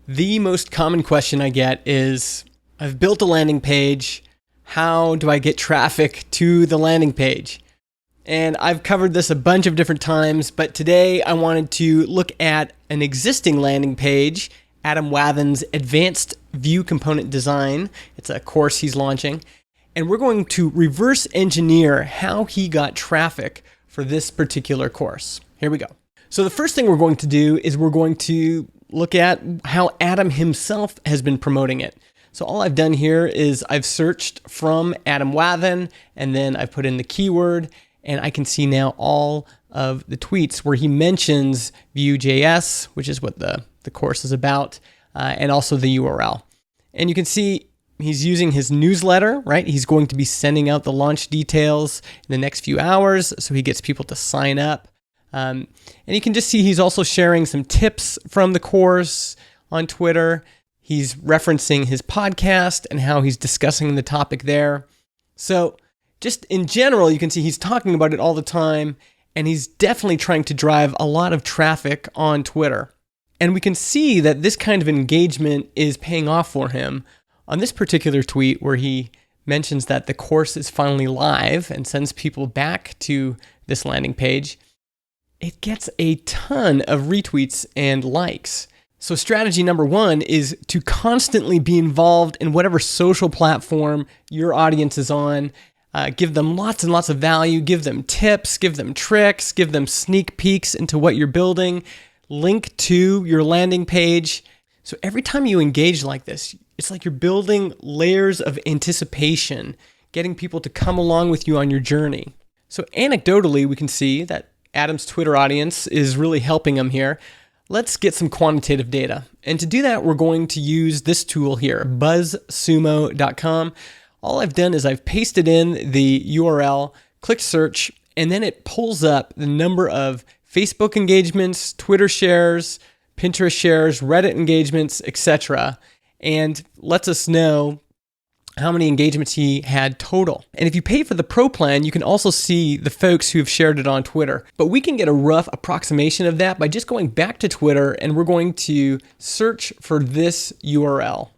The most common question I get is, I've built a landing page. How do I get traffic to the landing page? And I've covered this a bunch of different times, but today I wanted to look at an existing landing page, Adam Wathan's Advanced View Component Design. It's a course he's launching. And we're going to reverse engineer how he got traffic for this particular course. Here we go. So the first thing we're going to do is we're going to look at how Adam himself has been promoting it. So all I've done here is I've searched from Adam Wathan, and then I've put in the keyword, and I can see now all of the tweets where he mentions Vue.js, which is what the course is about, and also the URL. And you can see he's using his newsletter, right? He's going to be sending out the launch details in the next few hours, so he gets people to sign up. And you can just see he's also sharing some tips from the course on Twitter. He's referencing his podcast and how he's discussing the topic there. So just in general, you can see he's talking about it all the time, and he's definitely trying to drive a lot of traffic on Twitter. And we can see that this kind of engagement is paying off for him on this particular tweet where he mentions that the course is finally live and sends people back to this landing page. It gets a ton of retweets and likes. So strategy number one is to constantly be involved in whatever social platform your audience is on. Give them lots and lots of value, give them tips, give them tricks, give them sneak peeks into what you're building, link to your landing page. So every time you engage like this, it's like you're building layers of anticipation, getting people to come along with you on your journey. So anecdotally, we can see that Adam's Twitter audience is really helping him here. Let's get some quantitative data. And to do that, we're going to use this tool here, buzzsumo.com. All I've done is I've pasted in the URL, clicked search, and then it pulls up the number of Facebook engagements, Twitter shares, Pinterest shares, Reddit engagements, etc., and lets us know how many engagements he had total. And if you pay for the pro plan, you can also see the folks who have shared it on Twitter. But we can get a rough approximation of that by just going back to Twitter, and we're going to search for this URL.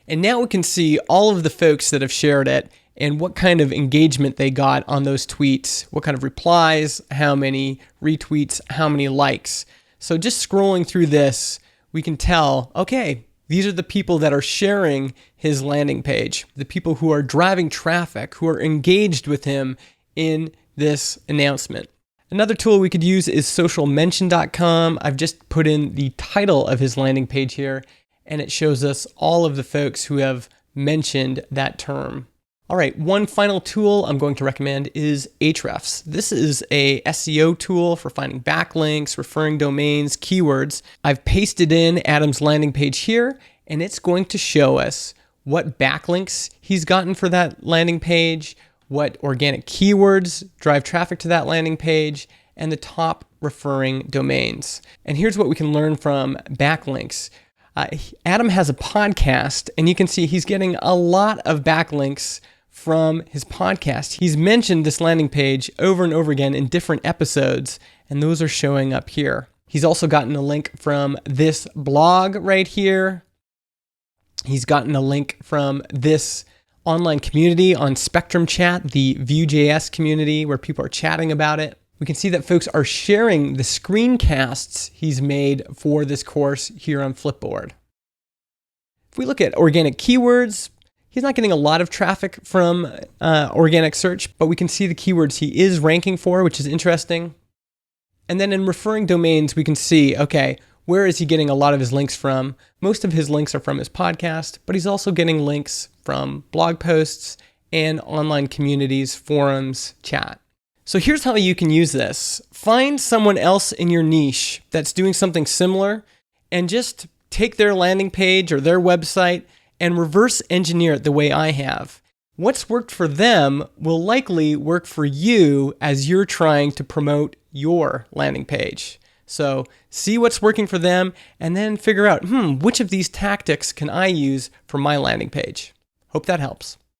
And now we can see all of the folks that have shared it and what kind of engagement they got on those tweets, what kind of replies, how many retweets, how many likes. So just scrolling through this, we can tell, okay, these are the people that are sharing his landing page, the people who are driving traffic, who are engaged with him in this announcement. Another tool we could use is socialmention.com. I've just put in the title of his landing page here, and it shows us all of the folks who have mentioned that term. All right, one final tool I'm going to recommend is Ahrefs. This is a SEO tool for finding backlinks, referring domains, keywords. I've pasted in Adam's landing page here, and it's going to show us what backlinks he's gotten for that landing page, what organic keywords drive traffic to that landing page, and the top referring domains. And here's what we can learn from backlinks. Adam has a podcast, and you can see he's getting a lot of backlinks from his podcast. He's mentioned this landing page over and over again in different episodes, and those are showing up here. He's also gotten a link from this blog right here. He's gotten a link from this online community on Spectrum Chat, the Vue.js community where people are chatting about it. We can see that folks are sharing the screencasts he's made for this course here on Flipboard. If we look at organic keywords, he's not getting a lot of traffic from organic search, but we can see the keywords he is ranking for, which is interesting. And then in referring domains, we can see, okay, where is he getting a lot of his links from? Most of his links are from his podcast, but he's also getting links from blog posts and online communities, forums, chat. So here's how you can use this. Find someone else in your niche that's doing something similar and just take their landing page or their website and reverse engineer it the way I have. What's worked for them will likely work for you as you're trying to promote your landing page. So see what's working for them and then figure out, which of these tactics can I use for my landing page? Hope that helps.